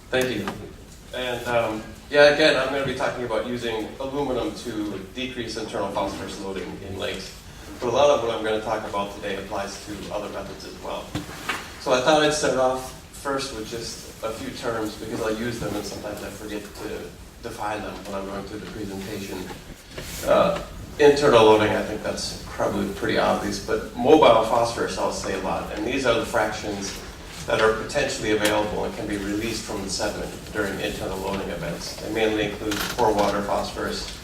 Thank you. And yeah, again, I'm going to be talking about using aluminum to decrease internal phosphorus loading in lakes. But a lot of what I'm going to talk about today applies to other methods as well. So I thought I'd start off first with just a few terms because I use them and sometimes I forget to define them when I'm going through the presentation. Internal loading, I think that's probably pretty obvious, but mobile phosphorus I'll say a lot. And these are the fractions that are potentially available and can be released from the sediment during internal loading events. They mainly include pore water phosphorus,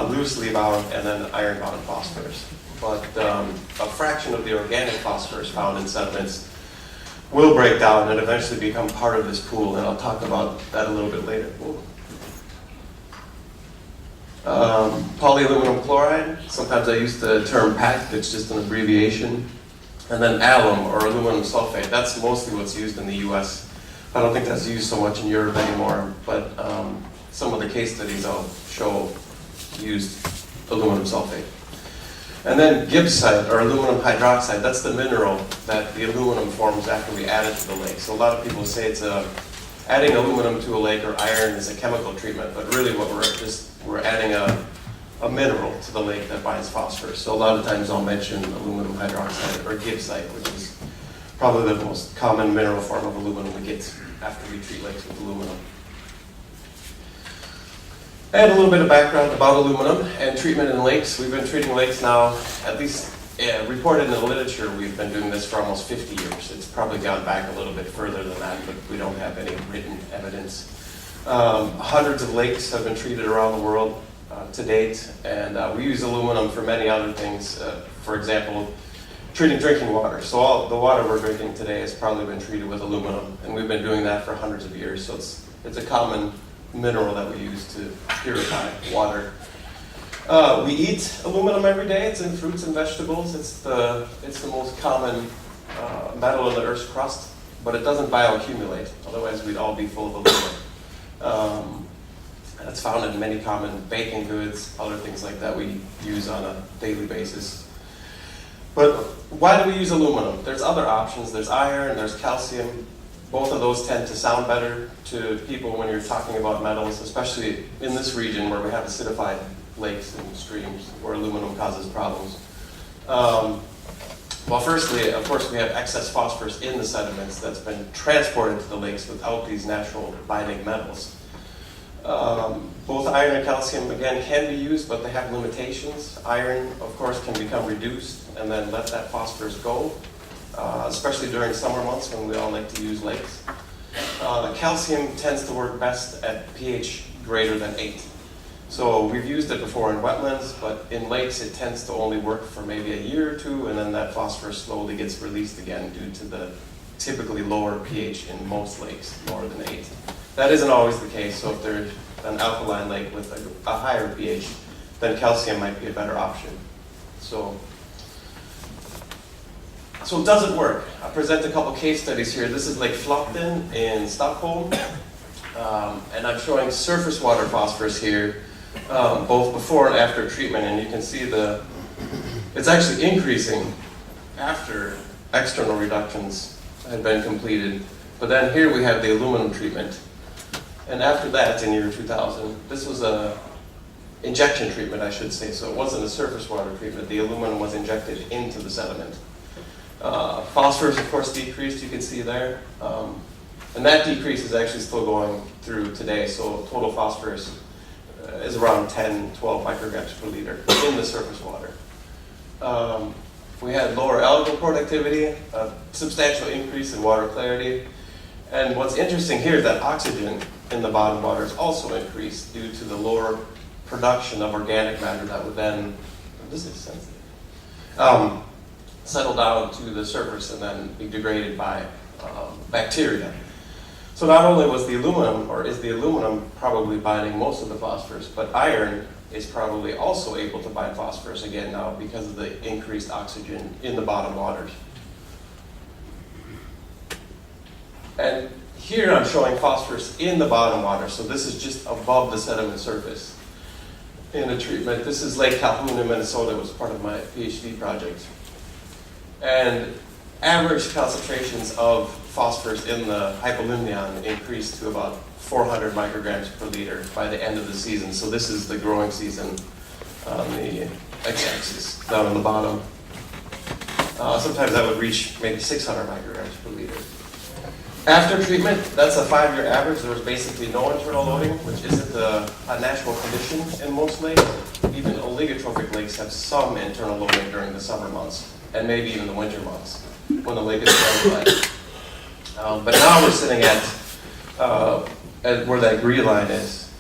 loosely bound, and then iron-bound phosphorus. But a fraction of the organic phosphorus found in sediments will break down and eventually become part of this pool, and I'll talk about that a little bit later. Polyaluminum chloride, sometimes I use the term PAC, it's just an abbreviation. And then alum, or aluminum sulfate, that's mostly what's used in the US. I don't think that's used so much in Europe anymore, but some of the case studies I'll show used aluminum sulfate. And then gibbsite, or aluminum hydroxide, that's the mineral that the aluminum forms after we add it to the lake. So a lot of people say it's adding aluminum to a lake or iron is a chemical treatment, but really what we're adding a mineral to the lake that binds phosphorus. So a lot of times I'll mention aluminum hydroxide or gibbsite, which is probably the most common mineral form of aluminum we get after we treat lakes with aluminum. And a little bit of background about aluminum and treatment in lakes. We've been treating lakes now, at least reported in the literature, we've been doing this for almost 50 years. It's probably gone back a little bit further than that, but we don't have any written evidence. Hundreds of lakes have been treated around the world to date, and we use aluminum for many other things. For example, treating drinking water. So all the water we're drinking today has probably been treated with aluminum, and we've been doing that for hundreds of years. So it's a common mineral that we use to purify water. We eat aluminum every day. It's in fruits and vegetables. It's the most common metal in the Earth's crust, but it doesn't bioaccumulate. Otherwise, we'd all be full of aluminum. That's found in many common baking goods, other things like that we use on a daily basis. But why do we use aluminum? There's other options. There's iron, there's calcium. Both of those tend to sound better to people when you're talking about metals, especially in this region where we have acidified lakes and streams where aluminum causes problems. Well, firstly, of course, we have excess phosphorus in the sediments that's been transported to the lakes without these natural binding metals. Both iron and calcium, again, can be used, but they have limitations. Iron, of course, can become reduced and then let that phosphorus go, especially during summer months when we all like to use lakes. Calcium tends to work best at pH greater than 8. So we've used it before in wetlands, but in lakes it tends to only work for maybe a year or two, and then that phosphorus slowly gets released again due to the typically lower pH in most lakes, lower than 8. That isn't always the case, so if there's an alkaline lake with a higher pH, then calcium might be a better option. So does it work? I present a couple case studies here. This is Lake Flopton in Stockholm, and I'm showing surface water phosphorus here, both before and after treatment, and you can see it's actually increasing after external reductions had been completed. But then here we have the aluminum treatment. And after that, in year 2000, this was a injection treatment, I should say, so it wasn't a surface water treatment. The aluminum was injected into the sediment. Phosphorus, of course, decreased, you can see there. And that decrease is actually still going through today, so total phosphorus is around 10, 12 micrograms per liter in the surface water. We had lower algal productivity, a substantial increase in water clarity. And what's interesting here is that oxygen in the bottom water is also increased due to the lower production of organic matter that would then, this is sensitive, settle down to the surface and then be degraded by bacteria. So not only was the aluminum, or is the aluminum probably binding most of the phosphorus, but iron is probably also able to bind phosphorus again now because of the increased oxygen in the bottom waters. And here I'm showing phosphorus in the bottom water, so this is just above the sediment surface in a treatment. This is Lake Calhoun in Minnesota. It was part of my PhD project. And average concentrations of phosphorus in the hypolumion increased to about 400 micrograms per liter by the end of the season. So this is the growing season on the x-axis down on the bottom. Sometimes that would reach maybe 600 micrograms per liter. After treatment, that's a 5-year average. There was basically no internal loading, which isn't a natural condition in most lakes. Even oligotrophic lakes have some internal loading during the summer months, and maybe even the winter months, when the lake is dry. But now we're sitting at where that green line is,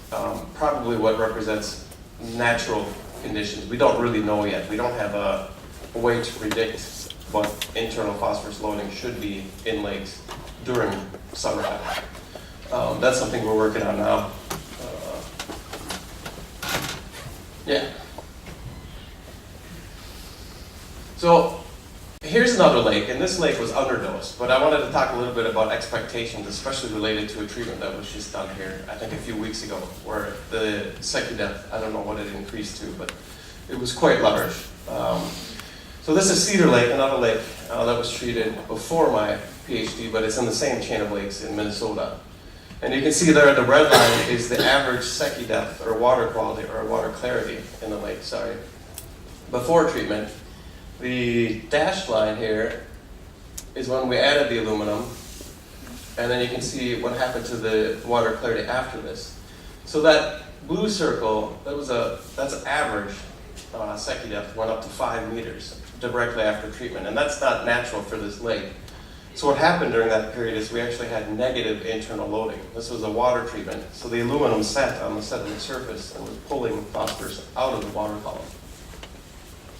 probably what represents natural conditions. We don't really know yet. We don't have a way to predict what internal phosphorus loading should be in lakes during summertime. That's something we're working on now. Yeah. So here's another lake, and this lake was underdosed, but I wanted to talk a little bit about expectations, especially related to a treatment that was just done here, I think a few weeks ago, where the SECU depth, I don't know what it increased to, but it was quite large. So this is Cedar Lake, another lake that was treated before my PhD, but it's in the same chain of lakes in Minnesota. And you can see there the red line is the average SECU depth, or water quality, or water clarity in the lake, sorry, before treatment. The dashed line here is when we added the aluminum, and then you can see what happened to the water clarity after this. So that blue circle, that's average SECU depth, went up to 5 meters directly after treatment, and that's not natural for this lake. So what happened during that period is we actually had negative internal loading. This was a water treatment, so the aluminum sat on the sediment surface and was pulling phosphorus out of the water column.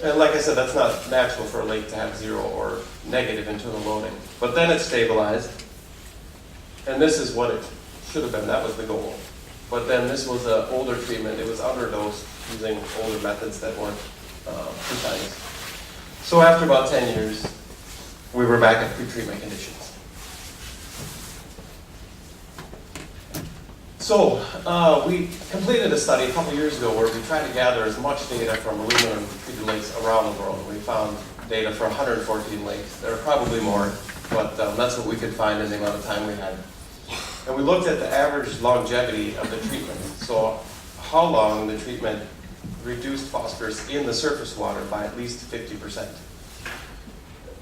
And like I said, that's not natural for a lake to have 0 or negative internal loading. But then it stabilized, and this is what it should have been. That was the goal. But then this was an older treatment. It was underdosed using older methods that weren't precise. So after about 10 years, we were back at pre-treatment conditions. So we completed a study a couple years ago where we tried to gather as much data from aluminum treated lakes around the world. We found data for 114 lakes. There are probably more, but that's what we could find in the amount of time we had. And we looked at the average longevity of the treatment. So how long the treatment reduced phosphorus in the surface water by at least 50%.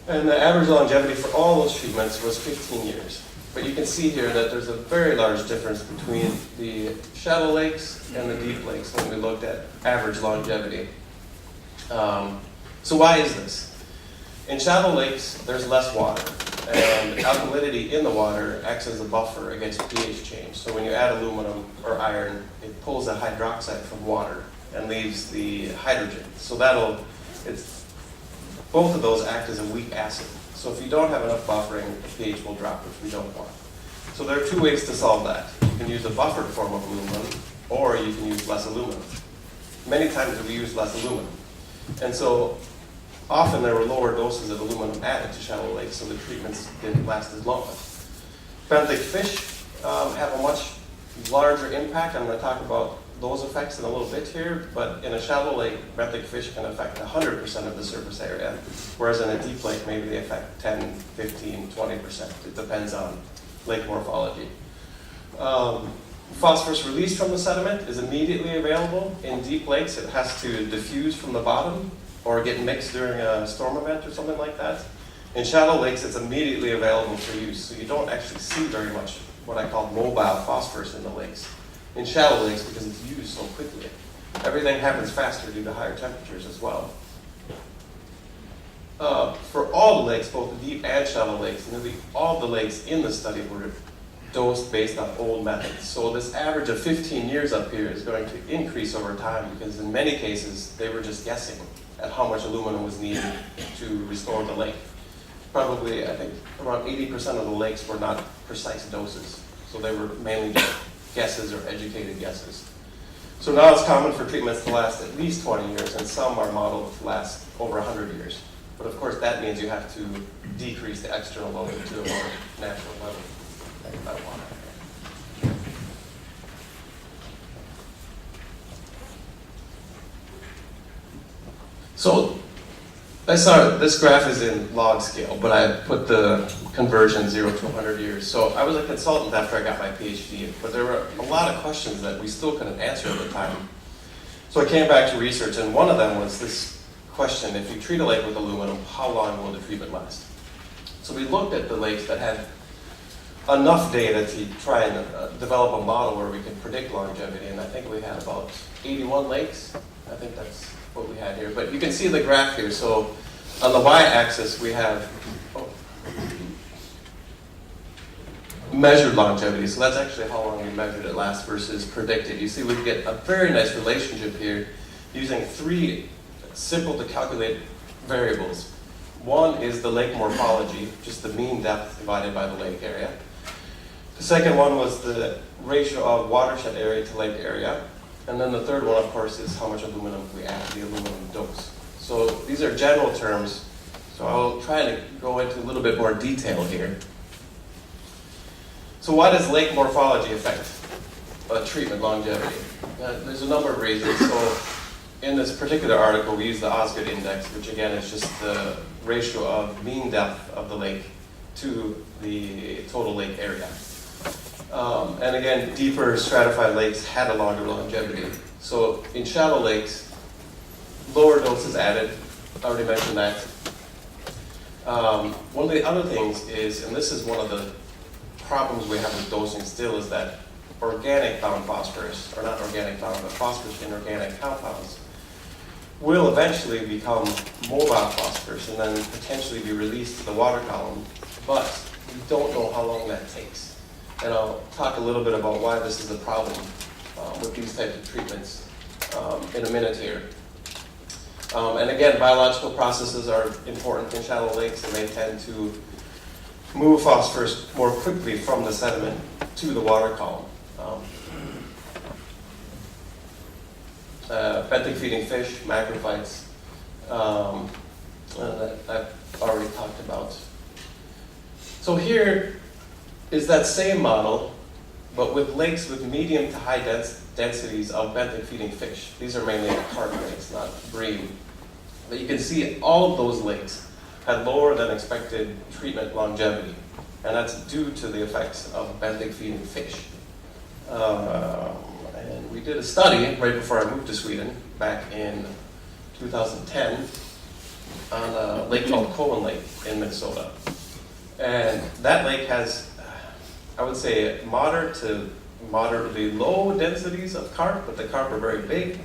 And the average longevity for all those treatments was 15 years. But you can see here that there's a very large difference between the shallow lakes and the deep lakes when we looked at average longevity. So why is this? In shallow lakes, there's less water, and alkalinity in the water acts as a buffer against pH change. So when you add aluminum or iron, it pulls the hydroxide from water and leaves the hydrogen. So both of those act as a weak acid. So if you don't have enough buffering, the pH will drop, which we don't want. So there are two ways to solve that. You can use a buffered form of aluminum, or you can use less aluminum. Many times we use less aluminum. And so often there were lower doses of aluminum added to shallow lakes, so the treatments didn't last as long. Benthic fish have a much larger impact. I'm going to talk about those effects in a little bit here, but in a shallow lake, benthic fish can affect 100% of the surface area, whereas in a deep lake, maybe they affect 10, 15, 20%. It depends on lake morphology. Phosphorus released from the sediment is immediately available. In deep lakes, it has to diffuse from the bottom or get mixed during a storm event or something like that. In shallow lakes, it's immediately available for use, so you don't actually see very much what I call mobile phosphorus in the lakes. In shallow lakes, because it's used so quickly. Everything happens faster due to higher temperatures as well. For all the lakes, both the deep and shallow lakes, nearly all the lakes in the study were dosed based on old methods. So this average of 15 years up here is going to increase over time because in many cases, they were just guessing at how much aluminum was needed to restore the lake. Probably, I think, around 80% of the lakes were not precise doses. So they were mainly guesses or educated guesses. So now it's common for treatments to last at least 20 years, and some are modeled to last over 100 years. But of course, that means you have to decrease the external loading to a more natural level. So This graph is in log scale, but I put the conversion 0 to 100 years. So I was a consultant after I got my PhD, but there were a lot of questions that we still couldn't answer at the time. So I came back to research, and one of them was this question: if you treat a lake with aluminum, how long will the treatment last? So we looked at the lakes that had enough data to try and develop a model where we could predict longevity, and I think we had about 81 lakes. I think that's what we had here. But you can see the graph here. So on the y-axis we have measured longevity. So that's actually how long we measured it last versus predicted. You see we get a very nice relationship here using 3 simple to calculate variables. One is the lake morphology, just the mean depth divided by the lake area. The second one was the ratio of watershed area to lake area. And then the third one, of course, is how much aluminum we add, the aluminum dose. So these are general terms. So I'll try to go into a little bit more detail here. So why does lake morphology affect treatment longevity? There's a number of reasons. So in this particular article, we use the Osgood index, which again is just the ratio of mean depth of the lake to the total lake area. And again, deeper stratified lakes had a longer longevity. So in shallow lakes, lower doses added. I already mentioned that. One of the other things is, and this is one of the problems we have with dosing still, is that organic bound phosphorus, or not organic bound, but phosphorus in organic compounds, will eventually become mobile phosphorus and then potentially be released to the water column, but we don't know how long that takes. And I'll talk a little bit about why this is a problem with these types of treatments in a minute here. And again, biological processes are important in shallow lakes, and they tend to move phosphorus more quickly from the sediment to the water column. Benthic feeding fish, macrophytes, that I've already talked about. So here is that same model, but with lakes with medium to high densities of benthic feeding fish. These are mainly carp lakes, not bream. But you can see all of those lakes had lower than expected treatment longevity, and that's due to the effects of benthic feeding fish. And we did a study right before I moved to Sweden back in 2010 on a lake called Cowan Lake in Minnesota. And that lake has, I would say, moderate to moderately low densities of carp, but the carp are very big.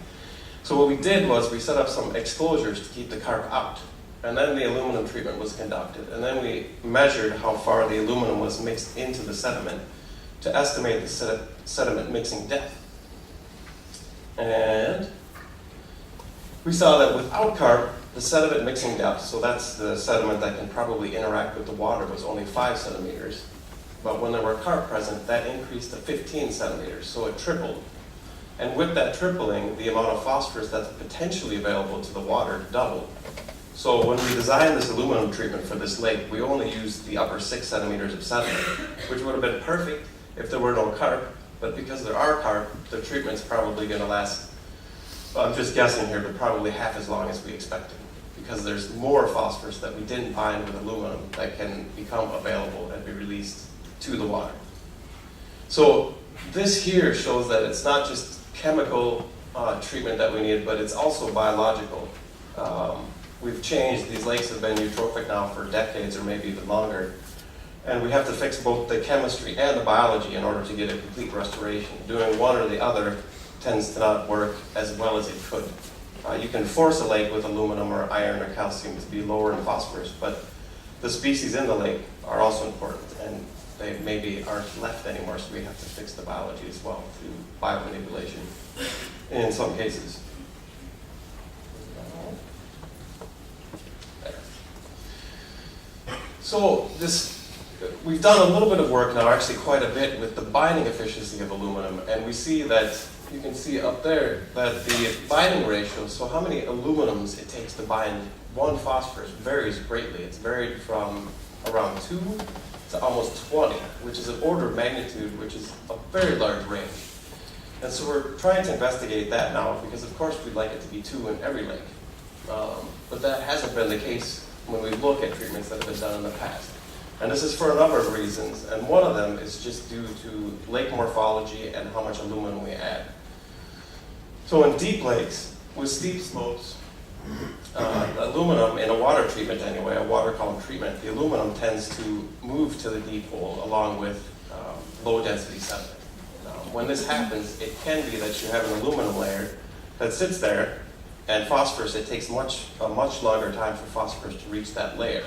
So what we did was we set up some exclosures to keep the carp out. And then the aluminum treatment was conducted. And then we measured how far the aluminum was mixed into the sediment to estimate the sediment mixing depth. And we saw that without carp, the sediment mixing depth, so that's the sediment that can probably interact with the water, was only 5 centimeters. But when there were carp present, that increased to 15 centimeters, so it tripled. And with that tripling, the amount of phosphorus that's potentially available to the water doubled. So when we designed this aluminum treatment for this lake, we only used the upper 6 centimeters of sediment, which would have been perfect if there were no carp. But because there are carp, the treatment's probably going to last, well, I'm just guessing here, but probably half as long as we expected, because there's more phosphorus that we didn't bind with aluminum that can become available and be released to the water. So this here shows that it's not just chemical treatment that we need, but it's also biological. We've changed, these lakes have been eutrophic now for decades or maybe even longer. And we have to fix both the chemistry and the biology in order to get a complete restoration. Doing one or the other tends to not work as well as it could. You can force a lake with aluminum or iron or calcium to be lower in phosphorus, but the species in the lake are also important, and they maybe aren't left anymore, so we have to fix the biology as well through biomanipulation in some cases. So we've done a little bit of work now, actually quite a bit, with the binding efficiency of aluminum, and we see that, you can see up there, that the binding ratio, so how many aluminums it takes to bind one phosphorus, varies greatly. It's varied from around 2 to almost 20, which is an order of magnitude, which is a very large range. And so we're trying to investigate that now, because of course we'd like it to be 2 in every lake. But that hasn't been the case when we look at treatments that have been done in the past. And this is for a number of reasons, and one of them is just due to lake morphology and how much aluminum we add. So in deep lakes with steep slopes, aluminum in a water treatment anyway, a water column treatment, the aluminum tends to move to the deep hole along with low density sediment. When this happens, it can be that you have an aluminum layer that sits there, and phosphorus, it takes a much longer time for phosphorus to reach that layer.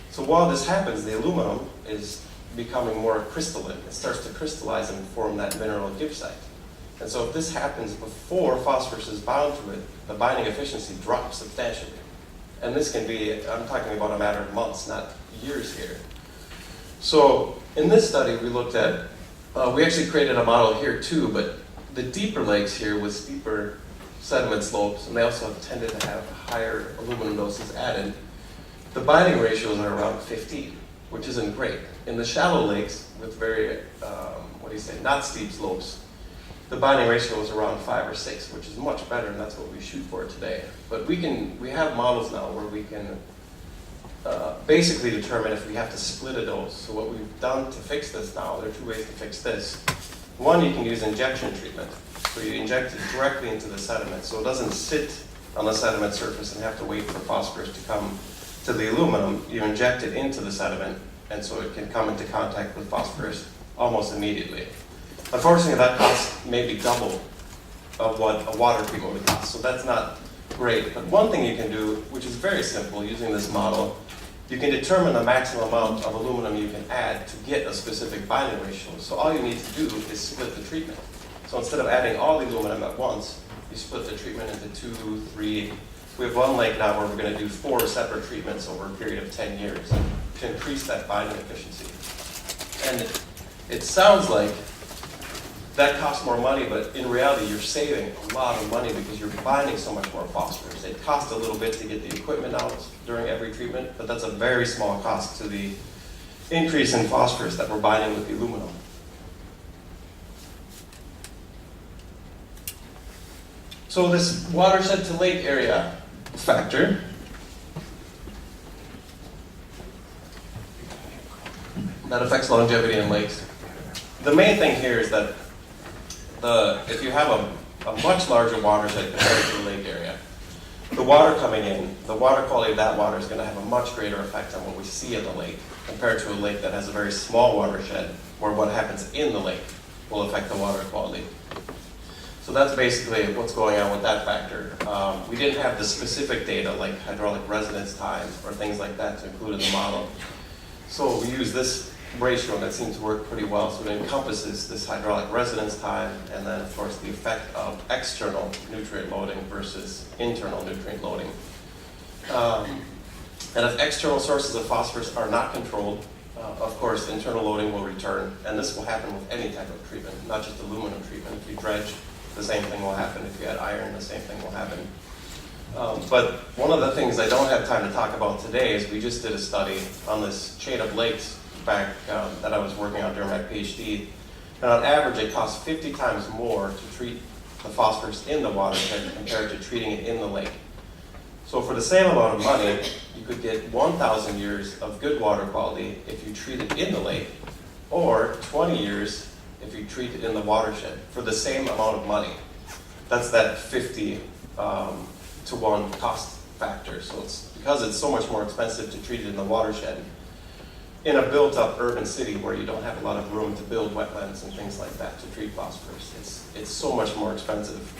So while this happens, the aluminum is becoming more crystalline. It starts to crystallize and form that mineral gibbsite. And so if this happens before phosphorus is bound to it, the binding efficiency drops substantially. And this can be, I'm talking about a matter of months, not years here. So in this study, we looked at, we actually created a model here too, but the deeper lakes here with steeper sediment slopes, and they also have tended to have higher aluminum doses added, the binding ratios are around 15, which isn't great. In the shallow lakes with very, not steep slopes, the binding ratio is around 5 or 6, which is much better, and that's what we shoot for today. But we have models now where we can basically determine if we have to split a dose. So what we've done to fix this now, there are two ways to fix this. One, you can use injection treatment. So you inject it directly into the sediment, so it doesn't sit on the sediment surface and have to wait for phosphorus to come to the aluminum. You inject it into the sediment, and so it can come into contact with phosphorus almost immediately. Unfortunately, that costs maybe double of what a water treatment would cost, so that's not great. But one thing you can do, which is very simple using this model, you can determine the maximum amount of aluminum you can add to get a specific binding ratio. So all you need to do is split the treatment. So instead of adding all the aluminum at once, you split the treatment into 2, 3. We have one lake now where we're going to do 4 separate treatments over a period of 10 years to increase that binding efficiency. And it sounds like that costs more money, but in reality, you're saving a lot of money because you're binding so much more phosphorus. It costs a little bit to get the equipment out during every treatment, but that's a very small cost to the increase in phosphorus that we're binding with the aluminum. So this watershed to lake area factor, that affects longevity in lakes. The main thing here is that if you have a much larger watershed compared to the lake area, the water coming in, the water quality of that water is going to have a much greater effect on what we see in the lake compared to a lake that has a very small watershed where what happens in the lake will affect the water quality. So that's basically what's going on with that factor. We didn't have the specific data like hydraulic residence time or things like that to include in the model. So we use this ratio that seems to work pretty well. So it encompasses this hydraulic residence time and then of course the effect of external nutrient loading versus internal nutrient loading. And if external sources of phosphorus are not controlled, of course internal loading will return. And this will happen with any type of treatment, not just aluminum treatment. If you dredge, the same thing will happen. If you add iron, the same thing will happen. But one of the things I don't have time to talk about today is we just did a study on this chain of lakes back that I was working on during my PhD. And on average, it costs 50 times more to treat the phosphorus in the watershed compared to treating it in the lake. So for the same amount of money, you could get 1,000 years of good water quality if you treat it in the lake, or 20 years if you treat it in the watershed for the same amount of money. That's that 50 to 1 cost factor. So it's because it's so much more expensive to treat it in the watershed in a built-up urban city where you don't have a lot of room to build wetlands and things like that to treat phosphorus. It's so much more expensive.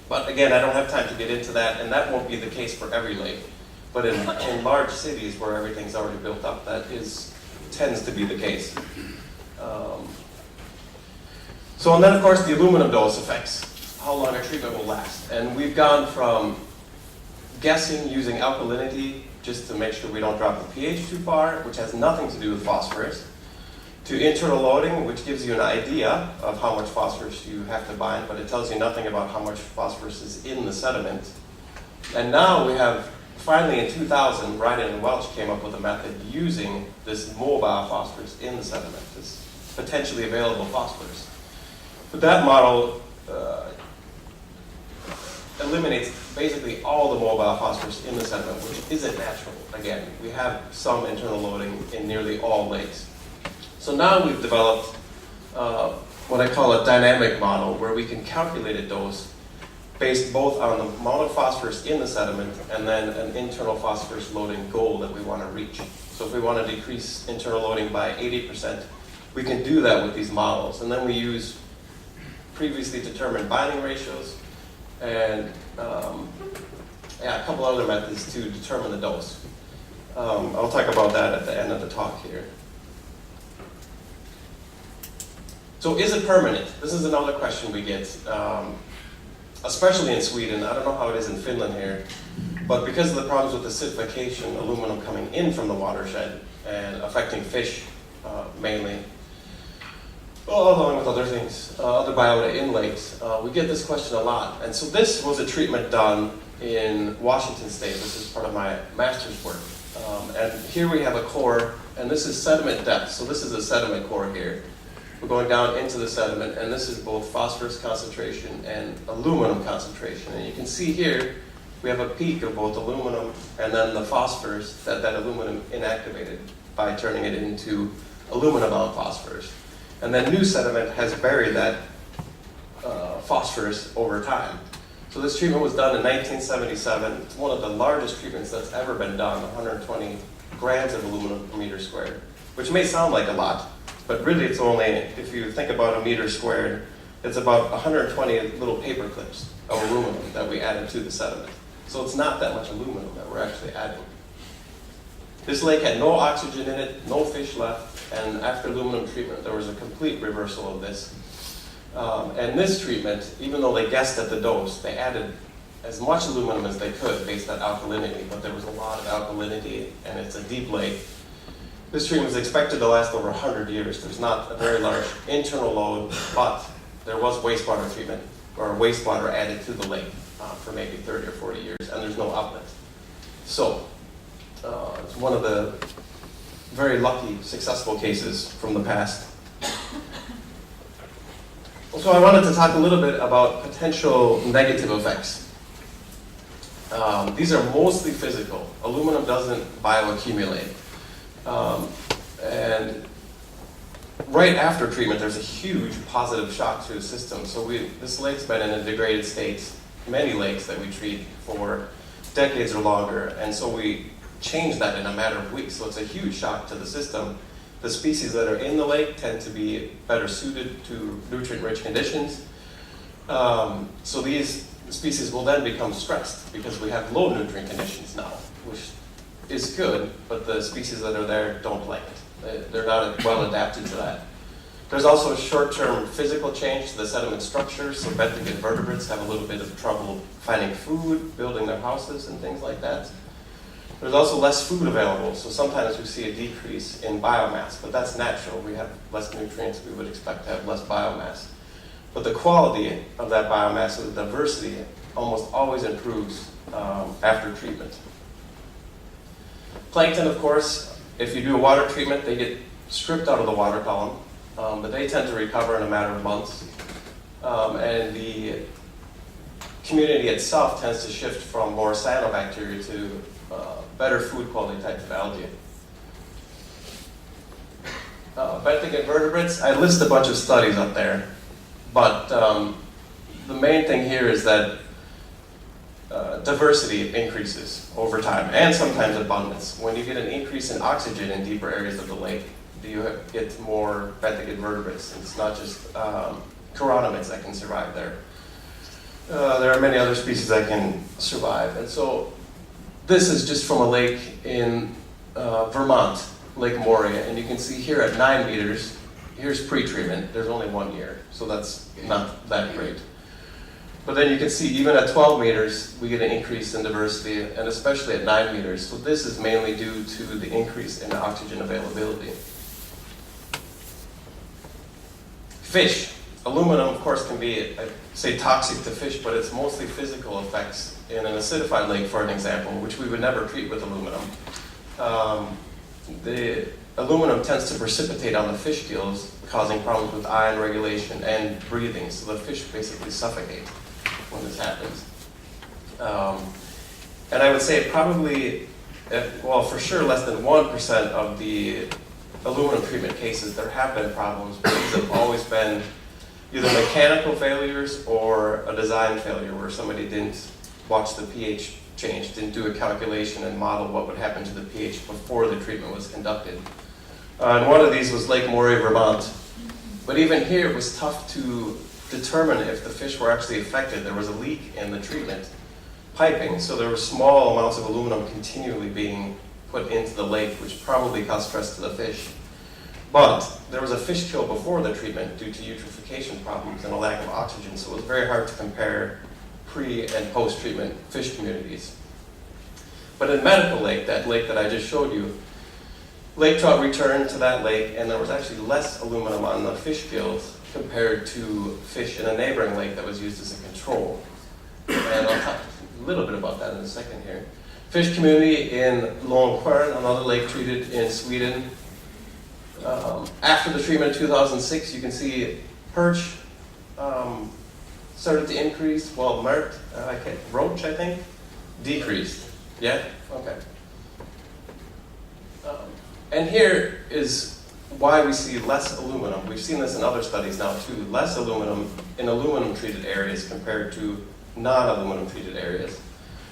But again, I don't have time to get into that, and that won't be the case for every lake. But in large cities where everything's already built up, that tends to be the case. And then of course the aluminum dose affects how long a treatment will last. And we've gone from guessing using alkalinity just to make sure we don't drop the pH too far, which has nothing to do with phosphorus, to internal loading, which gives you an idea of how much phosphorus you have to bind, but it tells you nothing about how much phosphorus is in the sediment. And now we have, finally in 2000, Ryan and Welch came up with a method using this mobile phosphorus in the sediment, this potentially available phosphorus. But that model eliminates basically all the mobile phosphorus in the sediment, which isn't natural. Again, we have some internal loading in nearly all lakes. So now we've developed what I call a dynamic model, where we can calculate a dose based both on the amount of phosphorus in the sediment and then an internal phosphorus loading goal that we want to reach. So if we want to decrease internal loading by 80%, we can do that with these models. And then we use previously determined binding ratios and a couple other methods to determine the dose. I'll talk about that at the end of the talk here. So is it permanent? This is another question we get, especially in Sweden. I don't know how it is in Finland here, but because of the problems with acidification, aluminum coming in from the watershed and affecting fish mainly, well, along with other things, other biota in lakes, we get this question a lot. And so this was a treatment done in Washington State. This is part of my master's work. And here we have a core, and this is sediment depth. So this is a sediment core here. We're going down into the sediment, and this is both phosphorus concentration and aluminum concentration. And you can see here, we have a peak of both aluminum and then the phosphorus that aluminum inactivated by turning it into aluminum-bound phosphorus. And then new sediment has buried that phosphorus over time. So this treatment was done in 1977. It's one of the largest treatments that's ever been done, 120 grams of aluminum per meter squared, which may sound like a lot, but really it's only, if you think about a meter squared, it's about 120 little paper clips of aluminum that we added to the sediment. So it's not that much aluminum that we're actually adding. This lake had no oxygen in it, no fish left, and after aluminum treatment, there was a complete reversal of this. And this treatment, even though they guessed at the dose, they added as much aluminum as they could based on alkalinity, but there was a lot of alkalinity, and it's a deep lake. This treatment was expected to last over 100 years. There's not a very large internal load, but there was wastewater treatment, or wastewater added to the lake for maybe 30 or 40 years, and there's no outlet. So, it's one of the very lucky, successful cases from the past. So I wanted to talk a little bit about potential negative effects. These are mostly physical. Aluminum doesn't bioaccumulate. And right after treatment, there's a huge positive shock to the system. So this lake's been in a degraded state, many lakes that we treat for decades or longer, and so we change that in a matter of weeks. So it's a huge shock to the system. The species that are in the lake tend to be better suited to nutrient-rich conditions. So these species will then become stressed because we have low nutrient conditions now, which is good, but the species that are there don't like it. They're not well adapted to that. There's also a short-term physical change to the sediment structure, so benthic invertebrates have a little bit of trouble finding food, building their houses, and things like that. There's also less food available, so sometimes we see a decrease in biomass, but that's natural. We have less nutrients, we would expect to have less biomass. But the quality of that biomass, the diversity, almost always improves after treatment. Plankton, of course, if you do a water treatment, they get stripped out of the water column, but they tend to recover in a matter of months. And the community itself tends to shift from more cyanobacteria to better food quality types of algae. Benthic invertebrates, I list a bunch of studies up there, but the main thing here is that diversity increases over time, and sometimes abundance. When you get an increase in oxygen in deeper areas of the lake, you get more benthic invertebrates. And it's not just chironomids that can survive there. There are many other species that can survive. And so this is just from a lake in Vermont, Lake Moria, and you can see here at 9 meters, here's pre-treatment. There's only 1 year, so that's not that great. But then you can see even at 12 meters, we get an increase in diversity, and especially at 9 meters. So this is mainly due to the increase in oxygen availability. Fish. Aluminum, of course, can be, I'd say, toxic to fish, but it's mostly physical effects. In an acidified lake, for an example, which we would never treat with aluminum, the aluminum tends to precipitate on the fish gills, causing problems with ion regulation and breathing. So the fish basically suffocate when this happens. And I would say probably, well, for sure less than 1% of the aluminum treatment cases, there have been problems, but these have always been either mechanical failures or a design failure where somebody didn't watch the pH change, didn't do a calculation and model what would happen to the pH before the treatment was conducted. And one of these was Lake Moray, Vermont. But even here, it was tough to determine if the fish were actually affected. There was a leak in the treatment piping, so there were small amounts of aluminum continually being put into the lake, which probably caused stress to the fish. But there was a fish kill before the treatment due to eutrophication problems and a lack of oxygen, so it was very hard to compare pre- and post-treatment fish communities. But in Medical Lake, that lake that I just showed you, lake trout returned to that lake, and there was actually less aluminum on the fish gills compared to fish in a neighboring lake that was used as a control. And I'll talk a little bit about that in a second here. Fish community in Långskärn, another lake treated in Sweden. After the treatment in 2006, you can see perch started to increase, while roach, I think, decreased. Yeah? Okay. And here is why we see less aluminum. We've seen this in other studies now too. Less aluminum in aluminum-treated areas compared to non-aluminum treated areas.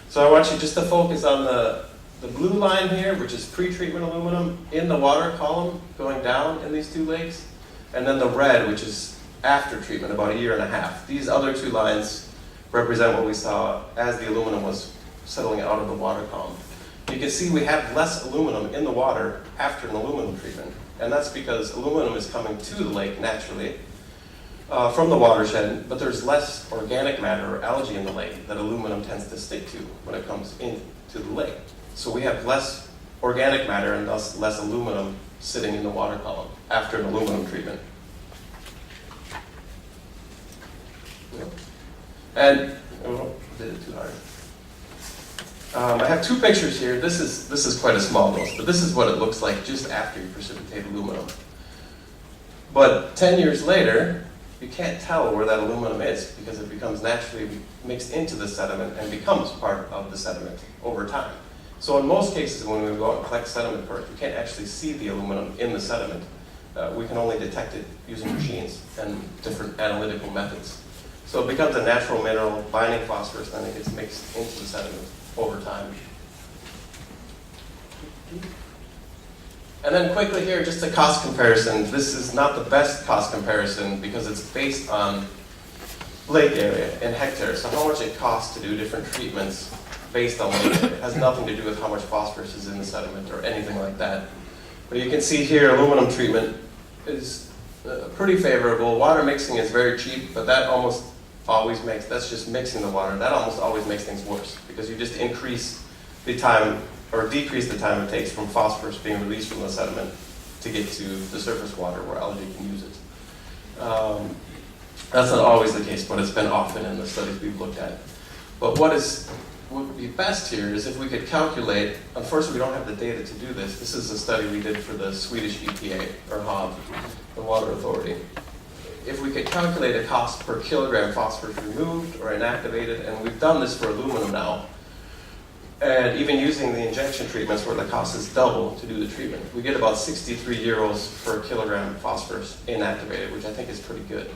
So I want you just to focus on the blue line here, which is pre-treatment aluminum in the water column going down in these two lakes, and then the red, which is after treatment, about a year and a half. These other two lines represent what we saw as the aluminum was settling out of the water column. You can see we have less aluminum in the water after an aluminum treatment, and that's because aluminum is coming to the lake naturally from the watershed, but there's less organic matter or algae in the lake that aluminum tends to stick to when it comes into the lake. So we have less organic matter and thus less aluminum sitting in the water column after an aluminum treatment. And did it too hard. I have two pictures here. This is quite a small dose, but this is what it looks like just after you precipitate aluminum. But 10 years later, you can't tell where that aluminum is because it becomes naturally mixed into the sediment and becomes part of the sediment over time. So in most cases, when we go out and collect sediment perch, we can't actually see the aluminum in the sediment. We can only detect it using machines and different analytical methods. So it becomes a natural mineral, binding phosphorus, and then it gets mixed into the sediment over time. And then quickly here, just a cost comparison. This is not the best cost comparison because it's based on lake area in hectares. So how much it costs to do different treatments based on lake area. It has nothing to do with how much phosphorus is in the sediment or anything like that. But you can see here, aluminum treatment is pretty favorable. Water mixing is very cheap, but that almost always makes, that's just mixing the water. That almost always makes things worse because you just increase the time or decrease the time it takes from phosphorus being released from the sediment to get to the surface water where algae can use it. That's not always the case, but it's been often in the studies we've looked at. But what would be best here is if we could calculate, unfortunately we don't have the data to do this. This is a study we did for the Swedish EPA, or HAV, the Water Authority. If we could calculate a cost per kilogram phosphorus removed or inactivated, and we've done this for aluminum now, and even using the injection treatments where the cost is double to do the treatment, we get about 63 euros per kilogram phosphorus inactivated, which I think is pretty good.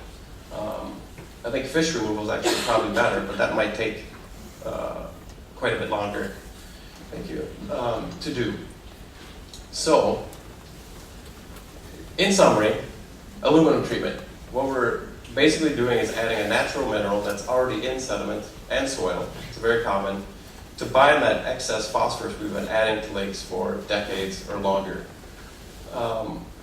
I think fish removal is actually probably better, but that might take quite a bit longer, thank you, to do. So, in summary, aluminum treatment. What we're basically doing is adding a natural mineral that's already in sediment and soil, it's very common, to bind that excess phosphorus we've been adding to lakes for decades or longer.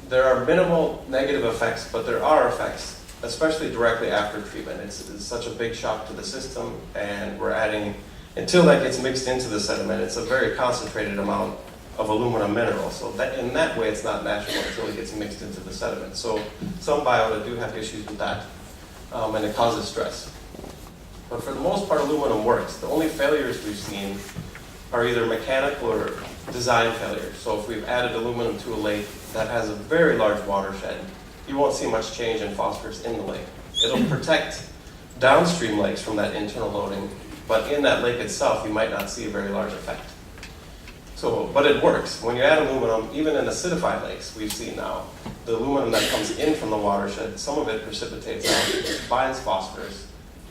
There are minimal negative effects, but there are effects, especially directly after treatment. It's such a big shock to the system, and we're adding, until that gets mixed into the sediment, it's a very concentrated amount of aluminum mineral. So that, in that way, it's not natural until it gets mixed into the sediment. So some biota do have issues with that, and it causes stress. But for the most part, aluminum works. The only failures we've seen are either mechanical or design failures. So if we've added aluminum to a lake that has a very large watershed, you won't see much change in phosphorus in the lake. It'll protect downstream lakes from that internal loading, but in that lake itself, you might not see a very large effect. So, but it works. When you add aluminum, even in acidified lakes, we've seen now, the aluminum that comes in from the watershed, some of it precipitates out, it binds phosphorus,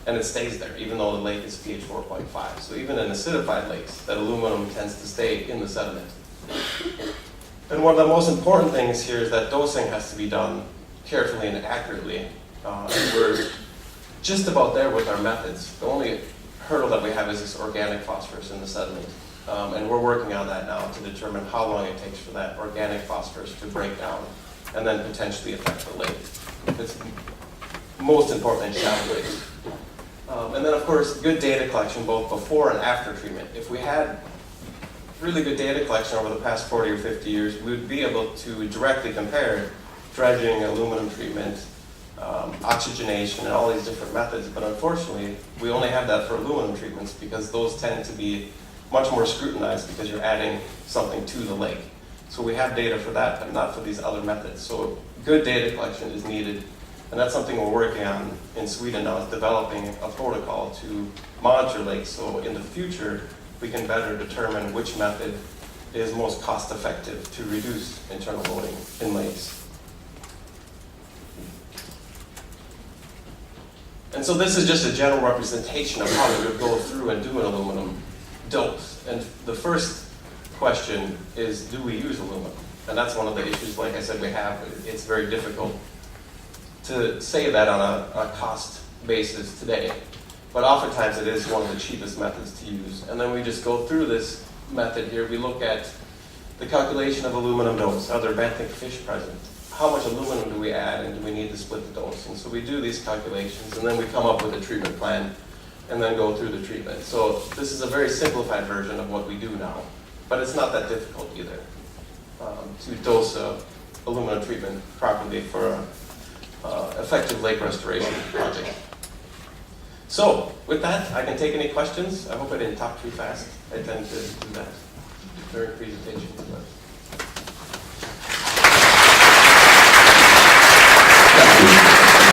and it stays there, even though the lake is pH 4.5. So even in acidified lakes, that aluminum tends to stay in the sediment. And one of the most important things here is that dosing has to be done carefully and accurately. And we're just about there with our methods. The only hurdle that we have is this organic phosphorus in the sediment. And we're working on that now to determine how long it takes for that organic phosphorus to break down and then potentially affect the lake. It's most important in shallow lakes. And then, of course, good data collection both before and after treatment. If we had really good data collection over the past 40 or 50 years, we would be able to directly compare dredging, aluminum treatment, oxygenation, and all these different methods. But unfortunately, we only have that for aluminum treatments because those tend to be much more scrutinized because you're adding something to the lake. So we have data for that, but not for these other methods. So good data collection is needed. And that's something we're working on in Sweden now, is developing a protocol to monitor lakes. So in the future, we can better determine which method is most cost effective to reduce internal loading in lakes. And so this is just a general representation of how we would go through and do an aluminum dose. And the first question is, do we use aluminum? And that's one of the issues, like I said, we have. It's very difficult to say that on a cost basis today. But oftentimes it is one of the cheapest methods to use. And then we just go through this method here. We look at the calculation of aluminum dose. Are there benthic fish present? How much aluminum do we add, and do we need to split the dose? And so we do these calculations, and then we come up with a treatment plan, and then go through the treatment. So this is a very simplified version of what we do now, but it's not that difficult either to dose aluminum treatment properly for an effective lake restoration project. So with that, I can take any questions. I hope I didn't talk too fast. I tend to do that during presentations. But